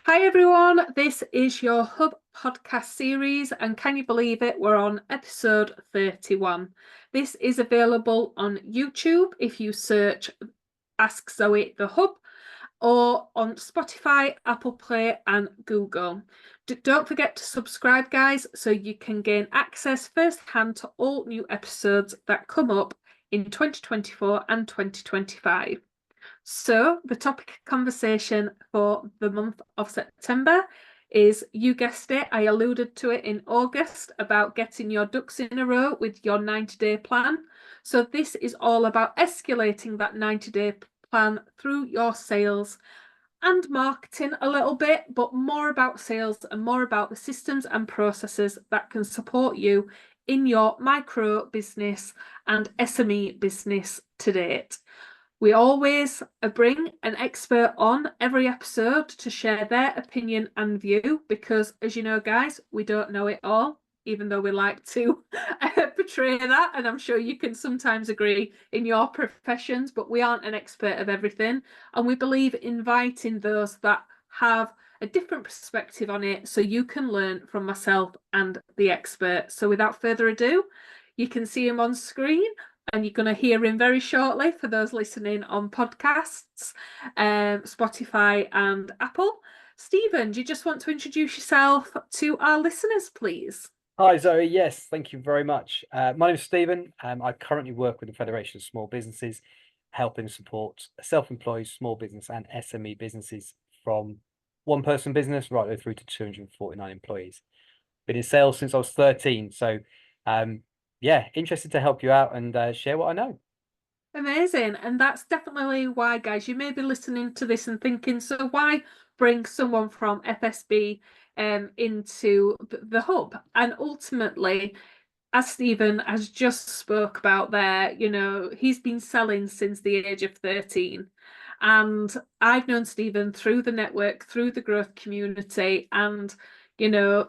Hi everyone, this is your Hub podcast series, and can you believe it? We're on episode 31. This is available on YouTube if you search Ask Zoe the Hub, or on Spotify, Apple Play, and Google. Don't forget to subscribe, guys, so you can gain access firsthand to all new episodes that come up in 2024 and 2025. So, the topic of conversation for the month of September is, you guessed it, I alluded to it in August about getting your ducks in a row with your 90-day plan. So, this is all about escalating that 90-day plan through your sales and marketing a little bit, but more about sales and more about the systems and processes that can support you in your micro business and SME business to date. We always bring an expert on every episode to share their opinion and view because, as you know, guys, we don't know it all, even though we like to portray that. And I'm sure you can sometimes agree in your professions, but we aren't an expert of everything. And we believe inviting those that have a different perspective on it so you can learn from myself and the expert. So without further ado, you can see him on screen, and you're going to hear him very shortly for those listening on podcasts, Spotify and Apple. Stephen, do you just want to introduce yourself to our listeners, please? Hi Zoe, yes, thank you very much. My name is Stephen. I currently work with the Federation of Small Businesses, helping support self-employed small business and SME businesses from one-person business right the way through to 249 employees. Been in sales since I was 13, so yeah, interested to help you out and share what I know. Amazing. And that's definitely why, guys, you may be listening to this and thinking, so why bring someone from FSB into the hub? And ultimately, as Stephen has just spoke about there, he's been selling since the age of 13. And I've known Stephen through the network, through the growth community, and you know,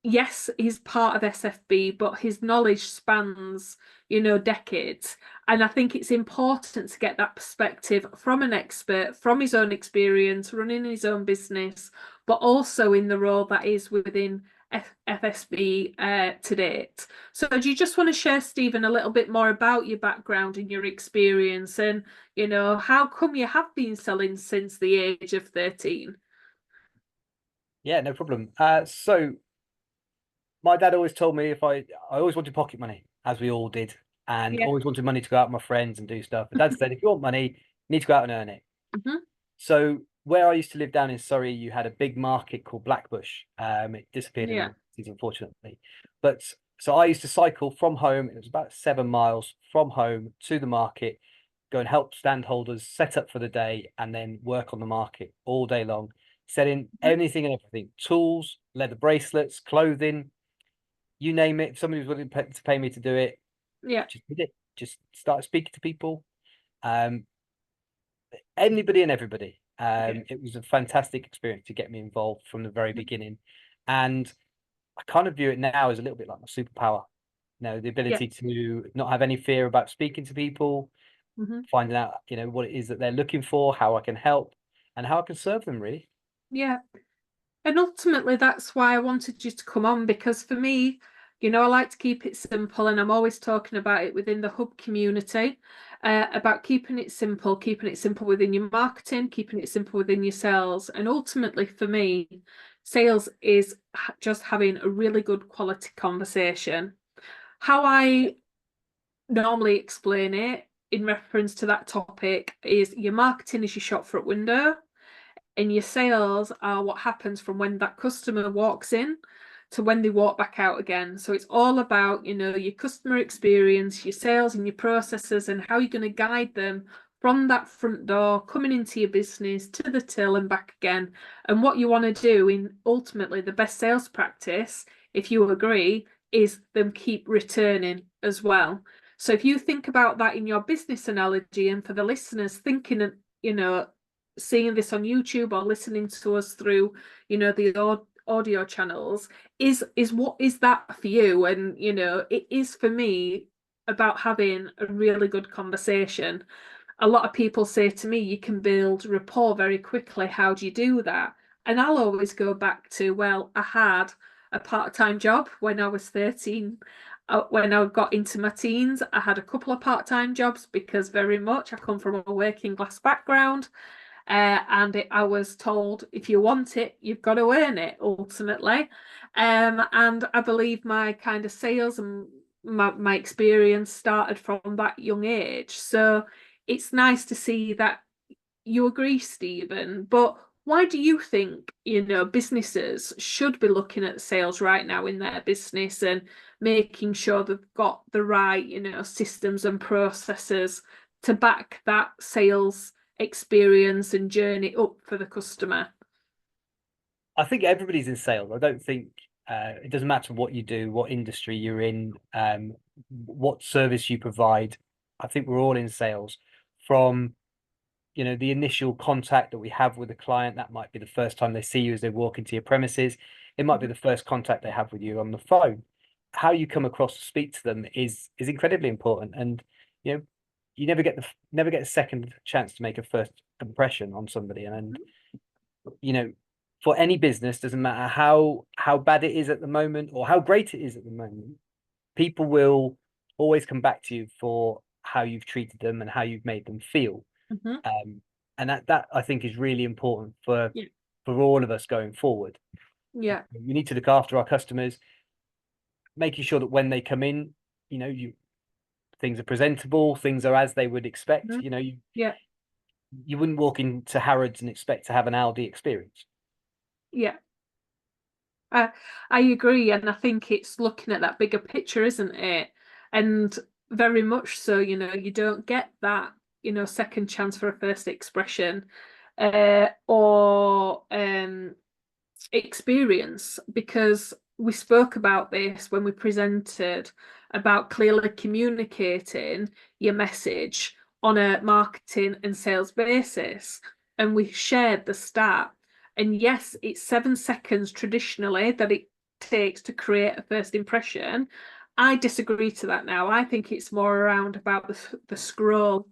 yes, he's part of SFB, but his knowledge spans, decades. And I think it's important to get that perspective from an expert, from his own experience, running his own business, but also in the role that is within FSB to date. So do you just want to share, Stephen, a little bit more about your background and your experience and, how come you have been selling since the age of 13? Yeah, no problem. So my dad always told me I always wanted pocket money, as we all did, and Yeah. always wanted money to go out with my friends and do stuff. But Dad said, if you want money, you need to go out and earn it. Mhm. So where I used to live down in Surrey, you had a big market called Blackbush. It disappeared in Yeah. the 90s, unfortunately. But so I used to cycle from home. It was about 7 miles from home to the market, go and help stand holders set up for the day, and then work on the market all day long, selling Mhm. anything and everything: tools, leather bracelets, clothing, you name it. If somebody was willing to pay me to do it, Yeah. just did it. Just started speaking to people. Um, Anybody and everybody. Yeah. It was a fantastic experience to get me involved from the very beginning. And I kind of view it now as a little bit like my superpower. The Yeah. ability to not have any fear about speaking to people, Hmm. finding out, what it is that they're looking for, how I can help, and how I can serve them, really. Yeah. And ultimately, that's why I wanted you to come on, because for me, I like to keep it simple, and I'm always talking about it within the hub community, about keeping it simple within your marketing, keeping it simple within your sales. And ultimately, for me, sales is just having a really good quality conversation. How I normally explain it in reference to that topic is, your marketing is your shop front window, and your sales are what happens from when that customer walks in to when they walk back out again. So it's all about, your customer experience, your sales and your processes, and how you're going to guide them from that front door, coming into your business to the till and back again. And what you want to do in ultimately the best sales practice, if you agree, is them keep returning as well. So if you think about that in your business analogy, and for the listeners thinking, seeing this on YouTube or listening to us through, the audio channels, is what is that for you? And it is for me about having a really good conversation. A lot of people say to me, you can build rapport very quickly. How do you do that? And I'll always go back to, well, I had a part-time job when I was 13. When I got into my teens, I had a couple of part-time jobs because very much I come from a working class background. I was told if you want it, you've got to earn it ultimately. And I believe my kind of sales and my experience started from that young age. So it's nice to see that you agree, Stephen. But why do you think, businesses should be looking at sales right now in their business and making sure they've got the right, systems and processes to back that sales experience and journey up for the customer? I think everybody's in sales. I don't think it doesn't matter what you do, what industry you're in, what service you provide. I think we're all in sales. From the initial contact that we have with a client, that might be the first time they see you as they walk into your premises. It might be the first contact they have with you on the phone. How you come across to speak to them is incredibly important, and you never get a second chance to make a first impression on somebody. And you know, for any business, doesn't matter how bad it is at the moment or how great it is at the moment, people will always come back to you for how you've treated them and how you've made them feel. Mhm. And that I think is really important for Yeah, all of us going forward. yeah, We need to look after our customers, making sure that when they come in, you things are presentable, things are as they would expect. mhm, yeah, You wouldn't walk into Harrods and expect to have an Aldi experience. yeah. I I agree, and I think it's looking at that bigger picture, isn't it? And very much so, you don't get that, second chance for a first expression, or experience, because we spoke about this when we presented about clearly communicating your message on a marketing and sales basis. And we shared the stat. And yes, it's 7 seconds traditionally that it takes to create a first impression. I disagree to that now. I think it's more around about the scroll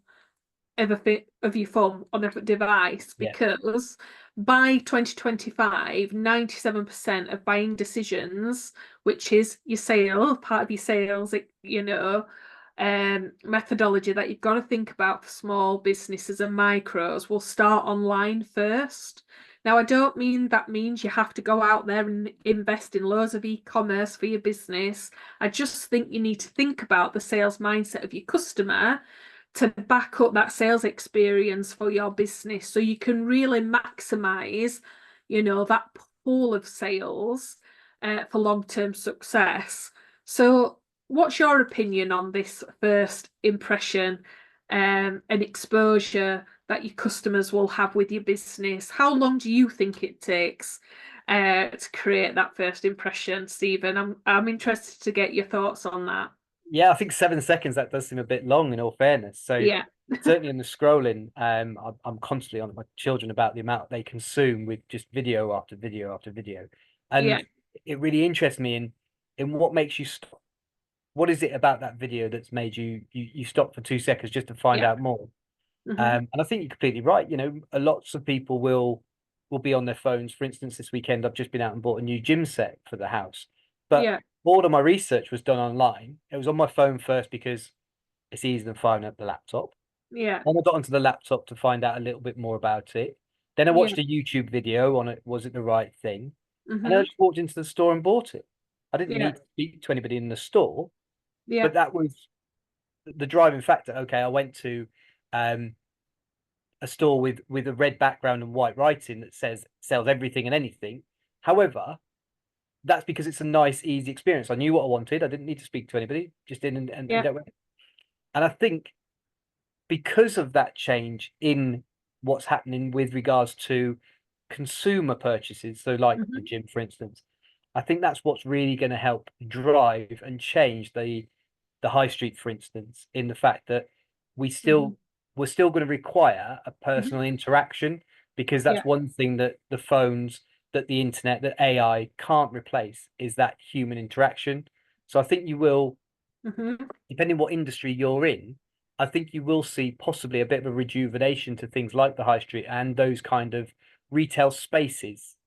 of your phone on a device, Yeah, because by 2025, 97% of buying decisions, which is your part of your sales, methodology that you've got to think about for small businesses and micros, will start online first. Now, I don't mean that means you have to go out there and invest in loads of e-commerce for your business. I just think you need to think about the sales mindset of your customer to back up that sales experience for your business so you can really maximize, that pool of sales for long-term success. So what's your opinion on this first impression and exposure that your customers will have with your business? How long do you think it takes to create that first impression, Stephen? I'm interested to get your thoughts on that. yeah. I think 7 seconds, that does seem a bit long, in all fairness. So Yeah. certainly in the scrolling, I'm constantly on my children about the amount they consume with just video after video after video, Yeah. and it really interests me in what makes you stop. What is it about that video that's made you stop for 2 seconds just to find Yeah. out more? Hmm. And I think you're completely right. A lots of people will be on their phones. For instance, this weekend I've just been out and bought a new gym set for the house, but Yeah. all of my research was done online. It was on my phone first because it's easier than firing up the laptop. Yeah. Then I got onto the laptop to find out a little bit more about it. Then I Yeah. watched a YouTube video on it. Was it the right thing? And then I Hmm. just walked into the store and bought it. I didn't Yeah. need to speak to anybody in the store, Yeah. but that was the driving factor. Okay, I went to um, a store with a red background and white writing that says sells everything and anything. However, that's because it's a nice, easy experience. I knew what I wanted. I didn't need to speak to anybody. Just in and Yeah. dealt with it. And I think because of that change in what's happening with regards to consumer purchases, so like the Hmm. gym, for instance, I think that's what's really going to help drive and change the high street, for instance, in the fact that we Hmm. still we're still going to require a personal Hmm. interaction, because that's Yeah. one thing that the phones, that the internet, that AI can't replace, is that human interaction. So I think you will, Hmm. depending what industry you're in, I think you will see possibly a bit of a rejuvenation to things like the high street and those kind of retail spaces.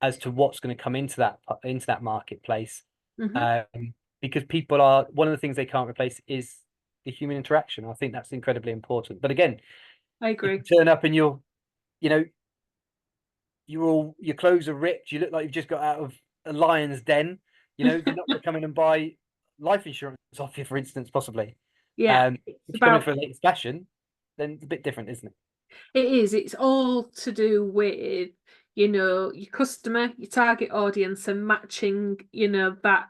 as to what's going to come into that marketplace. Hmm. Um, because people are one of the things they can't replace is the human interaction. I think that's incredibly important. But again, I if agree. you turn up and you know, your clothes are ripped, you look like you've just got out of a lion's den. They're not going to come in and buy life insurance off you, for instance, possibly. Yeah, it's If you come in about for the latest fashion, then it's a bit different, isn't it? it is. It's all to do with, your customer, your target audience, and matching, that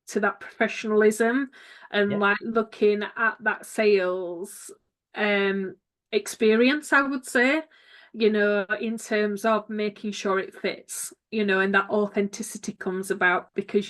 to that professionalism and Yeah, like looking at that sales um experience, I would say, in terms of making sure it fits, and that authenticity comes about because,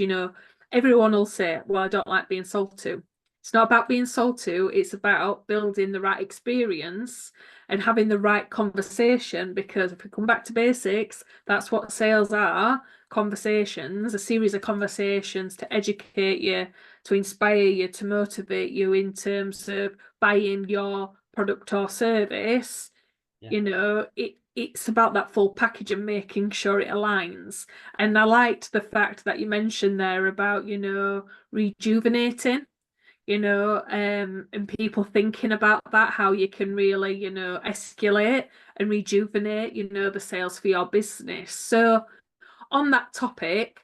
everyone will say, well, I don't like being sold to. It's not about being sold to, it's about building the right experience and having the right conversation. Because if we come back to basics, that's what sales are: conversations, a series of conversations to educate you, to inspire you, to motivate you in terms of buying your product or service. yeah. It's about that full package and making sure it aligns. And I liked the fact that you mentioned there about, rejuvenating, and people thinking about that, how you can really, escalate and rejuvenate, the sales for your business. So on that topic,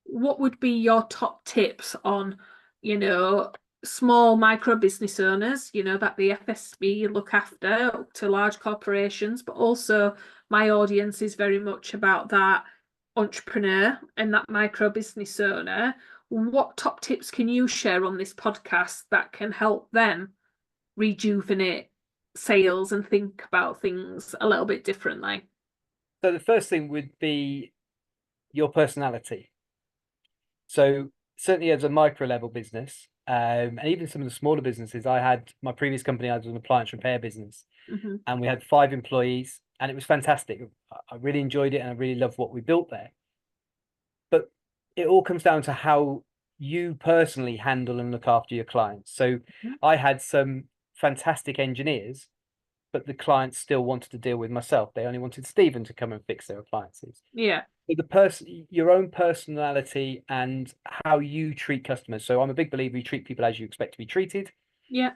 what would be your top tips on, you know, small micro business owners, that the FSB look after, up to large corporations, but also my audience is very much about that entrepreneur and that micro business owner. What top tips can you share on this podcast that can help them rejuvenate sales and think about things a little bit differently? So the first thing would be your personality. So certainly as a micro level business, and even some of the smaller businesses, I had my previous company, I was an appliance repair business, Hmm. and we had 5 employees, and it was fantastic. I really enjoyed it, and I really loved what we built there. But it all comes down to how you personally handle and look after your clients. So I had some fantastic engineers, but the clients still wanted to deal with myself. They only wanted Stephen to come and fix their appliances. Yeah, So your own personality and how you treat customers. So I'm a big believer you treat people as you expect to be treated. yeah,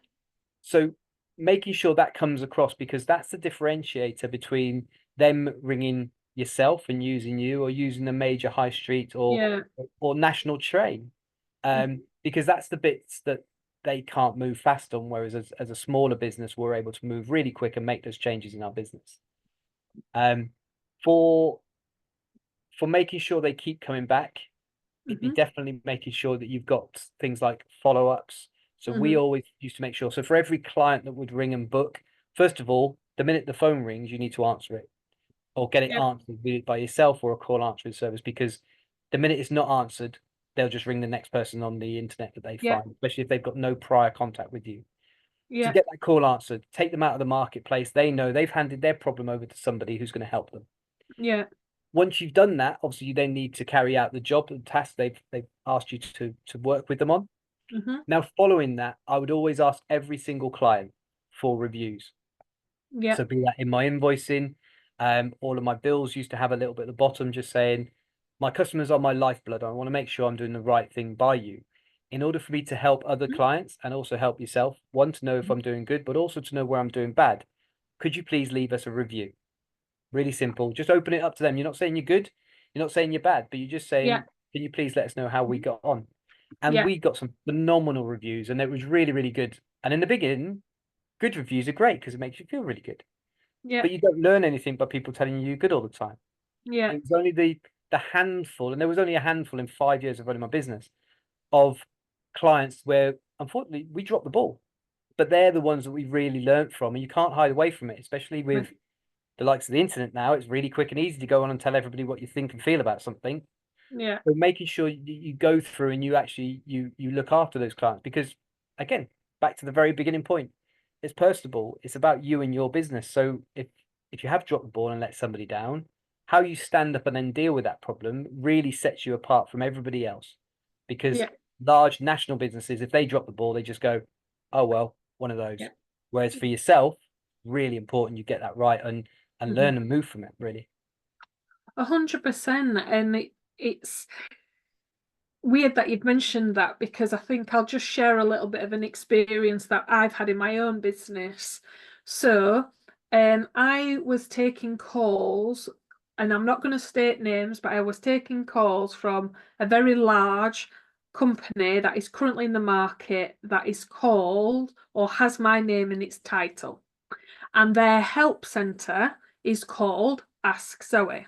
So making sure that comes across, because that's the differentiator between them ringing yourself and using you, or using a major high street yeah. or national train. Because that's the bits that they can't move fast on, whereas as a smaller business, we're able to move really quick and make those changes in our business. Um, for making sure they keep coming back, it'd be Hmm. definitely making sure that you've got things like follow-ups. So we Hmm. always used to make sure. So for every client that would ring and book, first of all, the minute the phone rings, you need to answer it or get it Yeah, answered, be it by yourself or a call answering service, because the minute it's not answered, they'll just ring the next person on the internet that they yeah, find, especially if they've got no prior contact with you. To yeah, get that call answered, take them out of the marketplace. They know they've handed their problem over to somebody who's going to help them. yeah. Once you've done that, obviously you then need to carry out the job and task they've asked you to work with them on. Hmm. Now, following that, I would always ask every single client for reviews. Yeah. So be that in my invoicing, all of my bills used to have a little bit at the bottom just saying, my customers are my lifeblood. I want to make sure I'm doing the right thing by you. In order for me to help other clients and also help yourself, one, to know if I'm doing good, but also to know where I'm doing bad, could you please leave us a review? Really simple. Just open it up to them. You're not saying you're good, you're not saying you're bad, but you're just Yeah. saying, can you please let us know how we got on? And Yeah. we got some phenomenal reviews, and it was really, really good. And in the beginning, good reviews are great because it makes you feel really good. Yeah. But you don't learn anything by people telling you you're good all the time. Yeah. It was only the handful, and there was only a handful in 5 years of running my business, of clients where unfortunately we dropped the ball. But they're the ones that we really learned from, and you can't hide away from it, especially Right. with the likes of the internet now. It's really quick and easy to go on and tell everybody what you think and feel about something. Yeah. So making sure you go through and you actually you look after those clients, because again, back to the very beginning point, it's personable. It's about you and your business. So if you have dropped the ball and let somebody down, how you stand up and then deal with that problem really sets you apart from everybody else. Because Yeah. large national businesses, if they drop the ball, they just go, oh well, one of those. Yeah. Whereas for yourself, really important you get that right and Hmm. learn and move from it, really. 100%. And it's weird that you've mentioned that, because I think I'll just share a little bit of an experience that I've had in my own business. So, I was taking calls, and I'm not going to state names, but I was taking calls from a very large company that is currently in the market that is called or has my name in its title. And their help centre is called Ask Zoe.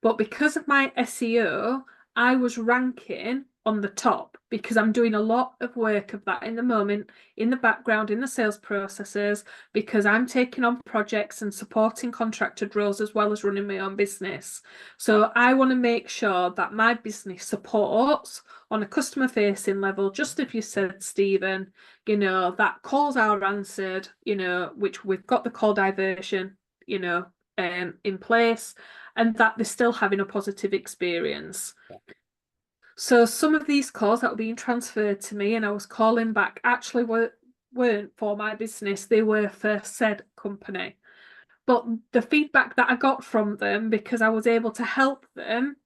But because of my SEO, I was ranking on the top because I'm doing a lot of work of that in the moment, in the background, in the sales processes, because I'm taking on projects and supporting contracted roles as well as running my own business. So I want to make sure that my business supports on a customer facing level, just as you said, Stephen, that calls are answered, which we've got the call diversion, in place, and that they're still having a positive experience. Yeah. So some of these calls that were being transferred to me and I was calling back actually weren't for my business. They were for said company. But the feedback that I got from them, because I was able to help them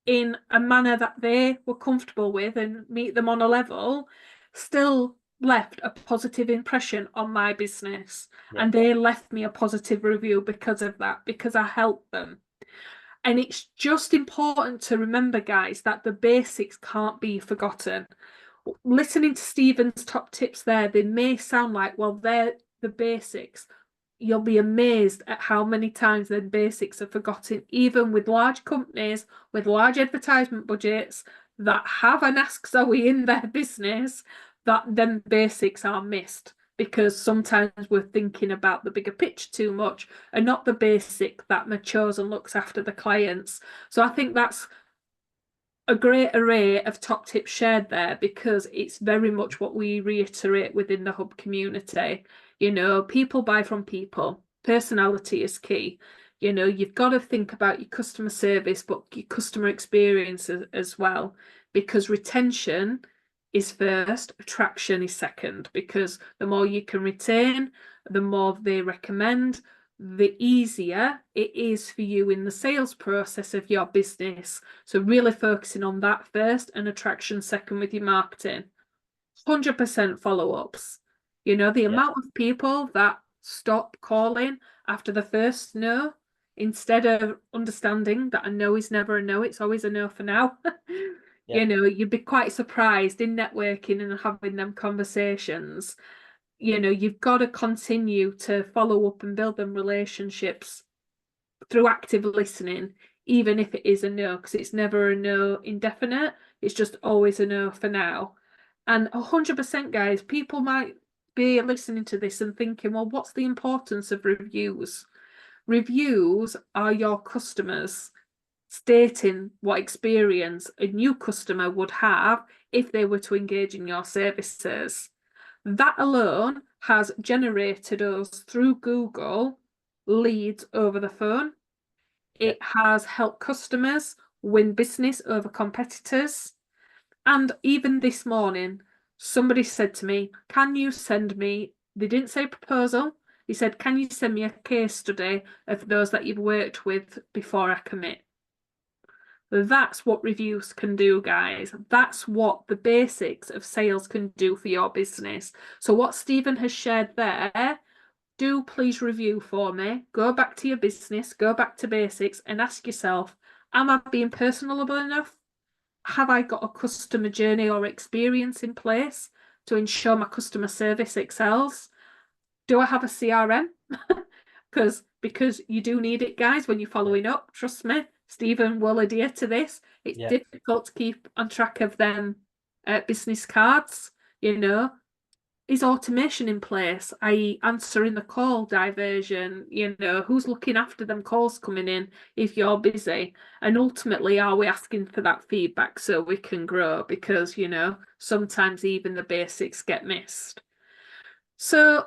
in a manner that they were comfortable with and meet them on a level, still left a positive impression on my business. Yeah. And they left me a positive review because of that, because I helped them. And it's just important to remember, guys, that the basics can't be forgotten. Listening to Stephen's top tips there, they may sound like, well, they're the basics. You'll be amazed at how many times the basics are forgotten, even with large companies, with large advertisement budgets that have an Ask Zoe in their business, that them basics are missed, because sometimes we're thinking about the bigger picture too much and not the basic that matures and looks after the clients. So I think that's a great array of top tips shared there, because it's very much what we reiterate within the hub community. People buy from people. Personality is key. You've got to think about your customer service, but your customer experience as well, because retention is first, attraction is second, because the more you can retain, the more they recommend, the easier it is for you in the sales process of your business. So really focusing on that first and attraction second with your marketing. 100% follow-ups. The amount of people that stop calling after the first no, instead of understanding that a no is never a no, it's always a no for now. Yeah. You'd be quite surprised in networking and having them conversations. You've got to continue to follow up and build them relationships through active listening, even if it is a no, because it's never a no indefinite. It's just always a no for now. And 100%, guys, people might be listening to this and thinking, well, what's the importance of reviews? Reviews are your customers stating what experience a new customer would have if they were to engage in your services. That alone has generated us through Google leads over the phone. Yeah. It has helped customers win business over competitors. And even this morning, somebody said to me, can you send me, they didn't say proposal, he said, can you send me a case study of those that you've worked with before I commit? That's what reviews can do, guys. That's what the basics of sales can do for your business. So what Stephen has shared there, do please review for me. Go back to your business, go back to basics and ask yourself, am I being personable enough? Have I got a customer journey or experience in place to ensure my customer service excels? Do I have a CRM? because you do need it, guys, when you're following up. Trust me, Stephen will adhere to this. It's Yeah. difficult to keep on track of them business cards. Is automation in place, i.e. answering the call diversion, who's looking after them calls coming in if you're busy? And ultimately, are we asking for that feedback so we can grow? Because, sometimes even the basics get missed. So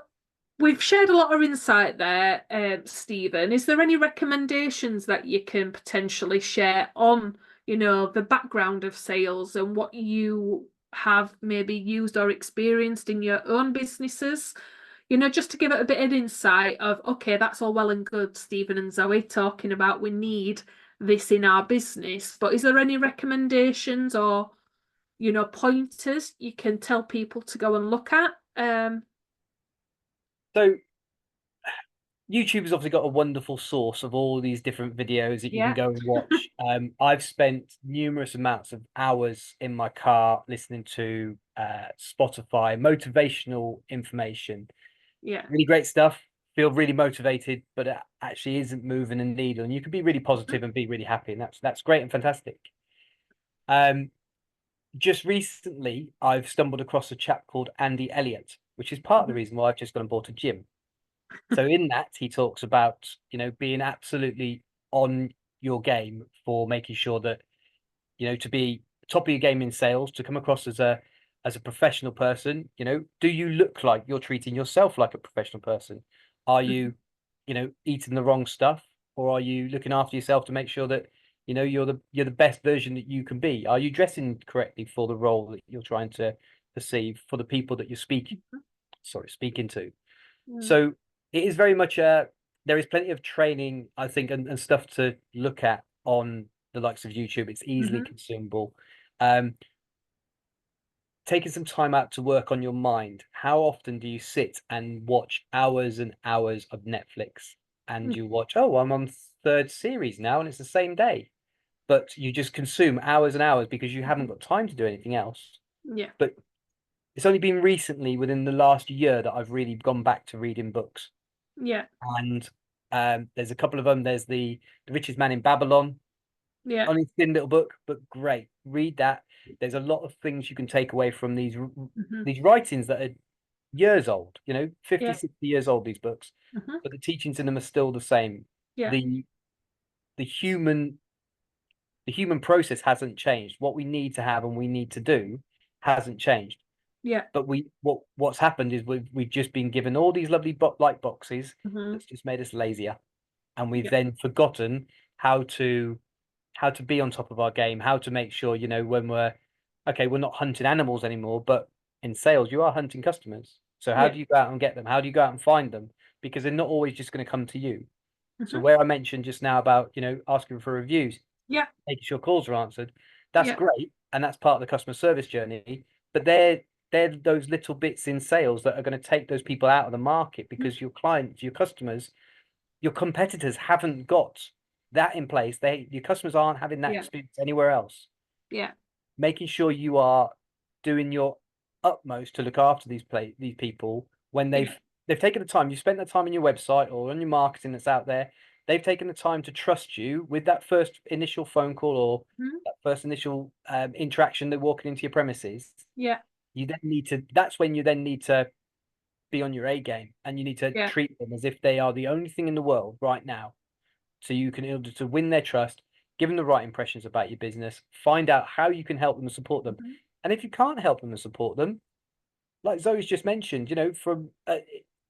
we've shared a lot of insight there, Stephen. Is there any recommendations that you can potentially share on, the background of sales and what you have maybe used or experienced in your own businesses? Just to give it a bit of insight of, okay, that's all well and good, Stephen and Zoe, talking about we need this in our business. But is there any recommendations or, pointers you can tell people to go and look at? So YouTube has obviously got a wonderful source of all these different videos that you can Yeah, go and watch. I've spent numerous amounts of hours in my car listening to Spotify motivational information. yeah. Really great stuff. Feel really motivated, but it actually isn't moving a needle. And you can be really Mhm, positive and be really happy, and that's great and fantastic. Um, just recently, I've stumbled across a chap called Andy Elliott, which is part of the mhm, reason why I've just gone and bought a gym. So in that, he talks about, being absolutely on your game for making sure that, to be top of your game in sales, to come across as a professional person, do you look like you're treating yourself like a professional person? Are mhm. you, eating the wrong stuff, or are you looking after yourself to make sure that, you're the best version that you can be? Are you dressing correctly for the role that you're trying to perceive for the people that you're speaking to? Mm, So it is very much there is plenty of training, I think, and stuff to look at on the likes of YouTube. It's easily mhm, consumable. Um, Taking some time out to work on your mind. How often do you sit and watch hours and hours of Netflix and mm, you watch, oh, I'm on third series now and it's the same day, but you just consume hours and hours because you haven't mhm. got time to do anything else. Yeah, But it's only been recently, within the last year, that I've really gone back to reading books. yeah, And there's a couple of them. There's the Richest Man in Babylon, yeah. only thin little book, but great. Read that. There's a lot of things you can take away from Mhm, these writings that are years old, 50, yeah, 60 years old, these books, mhm, but the teachings in them are still the same. yeah, The the human the human process hasn't changed. What we need to have and we need to do hasn't changed. yeah, But what's happened is we've just been given all these lovely light boxes mhm, that's just made us lazier, and we've yeah, then forgotten how to be on top of our game, how to make sure, when we're not hunting animals anymore, but in sales, you are hunting customers. So how yeah, do you go out and get them? How do you go out and find them? Because they're not always just going to come to you. So mhm, where I mentioned just now about, asking for reviews, yeah, making sure calls are answered, that's yeah, great. And that's part of the customer service journey. But they're those little bits in sales that are going to take those people out of the market mhm, because your clients, your customers, your competitors haven't got that in place. Your customers aren't having that yeah, experience anywhere else. yeah, Making sure you are doing your utmost to look after these people when yeah, they've taken the time. You spent the time on your website or on your marketing that's out there. They've taken the time to trust you with that first initial phone call or mhm, that first initial interaction. They're walking into your premises. yeah, You then need to. That's when you then need to be on your A game, and you need to yeah, treat them as if they are the only thing in the world right now. So you can, in order to win their trust, give them the right impressions about your business, find out how you can help them and support them. mhm, And if you can't help them and support them, like Zoe's just mentioned, from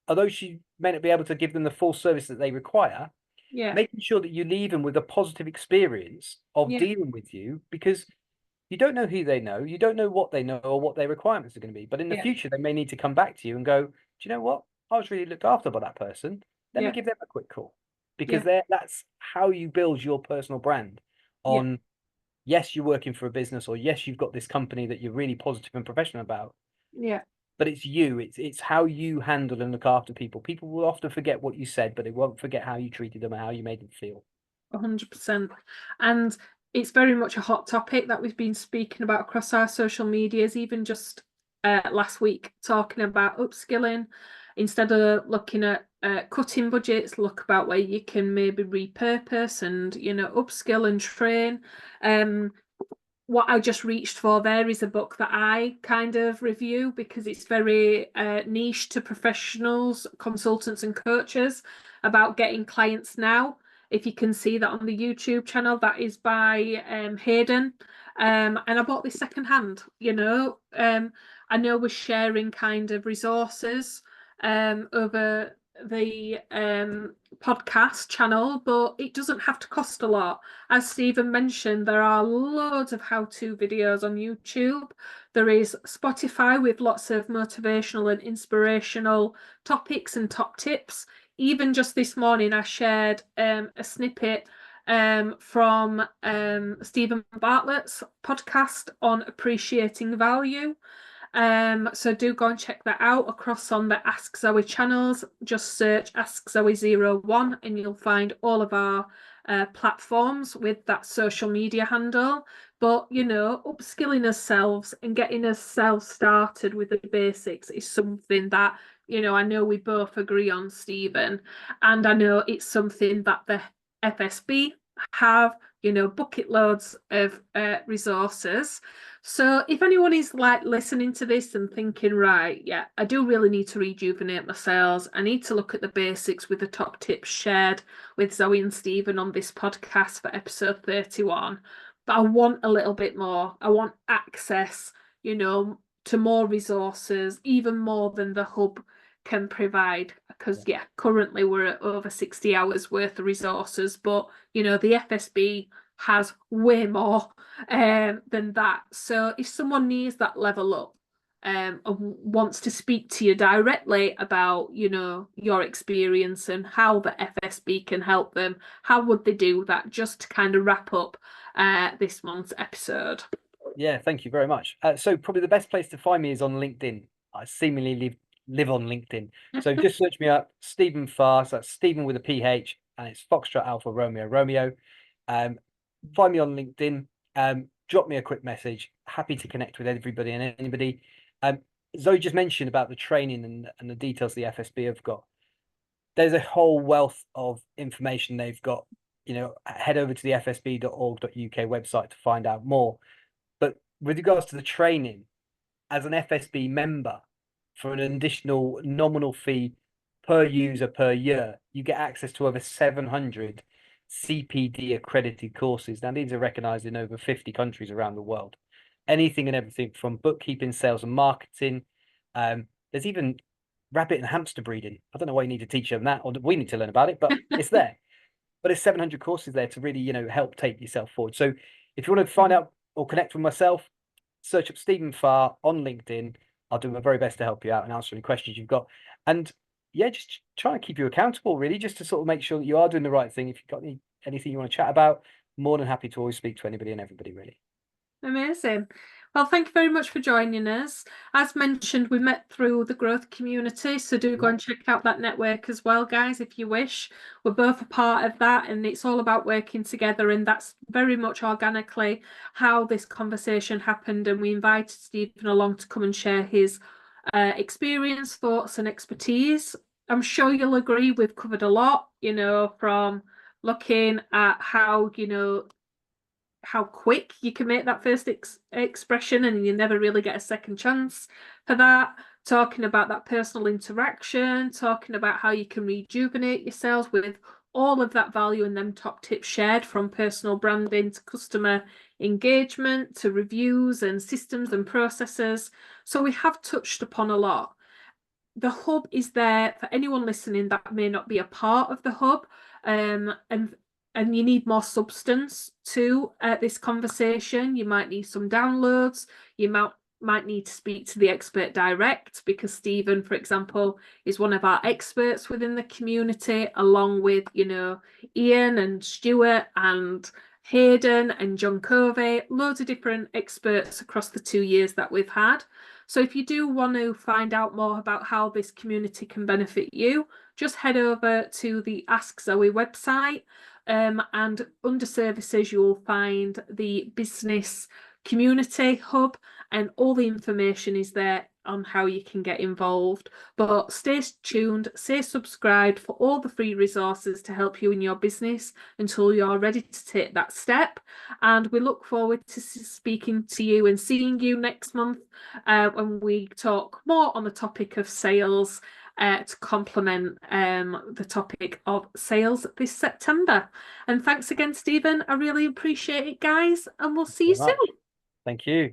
although she may not be able to give them the full service that they require, yeah, making sure that you leave them with a positive experience of yeah, dealing with you, because you don't know who they know, you don't know what they know or what their requirements are going to be. But in the yeah, future, they may need to come back to you and go, do you know what? I was really looked after by that person. Let me yeah, give them a quick call, because yeah, that's how you build your personal brand yeah, on, yes, you're working for a business, or yes, you've got this company that you're really positive and professional about, yeah. but it's you. It's how you handle and look after people. People will often forget what you said, but they won't forget how you treated them and how you made them feel. 100%. And it's very much a hot topic that we've been speaking about across our social medias, even just last week, talking about upskilling. Instead of looking at cutting budgets, look about where you can maybe repurpose and, upskill and train. Um, what I just reached for there is a book that I kind of review because it's very niche to professionals, consultants, and coaches about getting clients now. If you can see that on the YouTube channel, that is by Hayden. And I bought this secondhand. I know we're sharing kind of resources over the podcast channel, but it doesn't have to cost a lot. As Stephen mentioned, there are loads of how-to videos on YouTube. There is Spotify with lots of motivational and inspirational topics and top tips. Even just this morning, I shared a snippet from Stephen Bartlett's podcast on appreciating value. So do go and check that out across on the Ask Zoe channels. Just search Ask Zoe01 and you'll find all of our platforms with that social media handle. But, you know, upskilling ourselves and getting ourselves started with the basics is something that, you know, I know we both agree on, Stephen. And I know it's something that the FSB have, you know, bucket loads of resources. So if anyone is like listening to this and thinking, right, yeah, I do really need to rejuvenate my sales. I need to look at the basics with the top tips shared with Zoe and Stephen on this podcast for episode 31. But I want a little bit more. I want access, you know, to more resources, even more than the hub can provide. Because yeah, currently we're at over 60 hours worth of resources, but you know, the FSB has way more than that. So if someone needs that level up and wants to speak to you directly about, you know, your experience and how the FSB can help them, how would they do that? Just to kind of wrap up this month's episode. Yeah, thank you very much. So probably the best place to find me is on LinkedIn. I seemingly live on LinkedIn. So just search me up, Stephen Farr. So that's Stephen with a PH, and it's Foxtrot Alpha Romeo Romeo. Find me on LinkedIn. Drop me a quick message. Happy to connect with everybody and anybody. Zoe just mentioned about the training and the details the FSB have got. There's a whole wealth of information they've got. You know, head over to the fsb.org.uk website to find out more. But with regards to the training, as an FSB member, for an additional nominal fee per user per year, you get access to over 700 CPD accredited courses. Now, these are recognized in over 50 countries around the world. Anything and everything from bookkeeping, sales, and marketing. There's even rabbit and hamster breeding. I don't know why you need to teach them that, or we need to learn about it, but it's there. But there's 700 courses there to really, you know, help take yourself forward. So if you want to find out or connect with myself, search up Stephen Farr on LinkedIn. I'll do my very best to help you out and answer any questions you've got. And yeah, just trying to keep you accountable, really, just to sort of make sure that you are doing the right thing. If you've got anything you want to chat about, more than happy to always speak to anybody and everybody, really. Amazing. Well, thank you very much for joining us. As mentioned, we met through the growth community, so do go and check out that network as well, guys, if you wish. We're both a part of that, and it's all about working together, and that's very much organically how this conversation happened. And we invited Stephen along to come and share his experience, thoughts, and expertise. I'm sure you'll agree we've covered a lot, you know, from looking at how, you know, how quick you can make that first expression and you never really get a second chance for that, talking about that personal interaction, talking about how you can rejuvenate yourselves with all of that value and them top tips shared, from personal branding to customer engagement to reviews and systems and processes. So we have touched upon a lot. The hub is there for anyone listening that may not be a part of the hub, and you need more substance to this conversation. You might need some downloads. You might need to speak to the expert direct, because Stephen, for example, is one of our experts within the community, along with, you know, Ian and Stuart and Hayden and John Covey, loads of different experts across the 2 years that we've had. So if you do want to find out more about how this community can benefit you, just head over to the Ask Zoe website, and under services you'll find the business community hub, and all the information is there on how you can get involved. But stay tuned, stay subscribed for all the free resources to help you in your business until you're ready to take that step. And we look forward to speaking to you and seeing you next month when we talk more on the topic of sales to complement the topic of sales this September. And thanks again, Stephen. I really appreciate it, guys, and we'll see you soon. Thank you.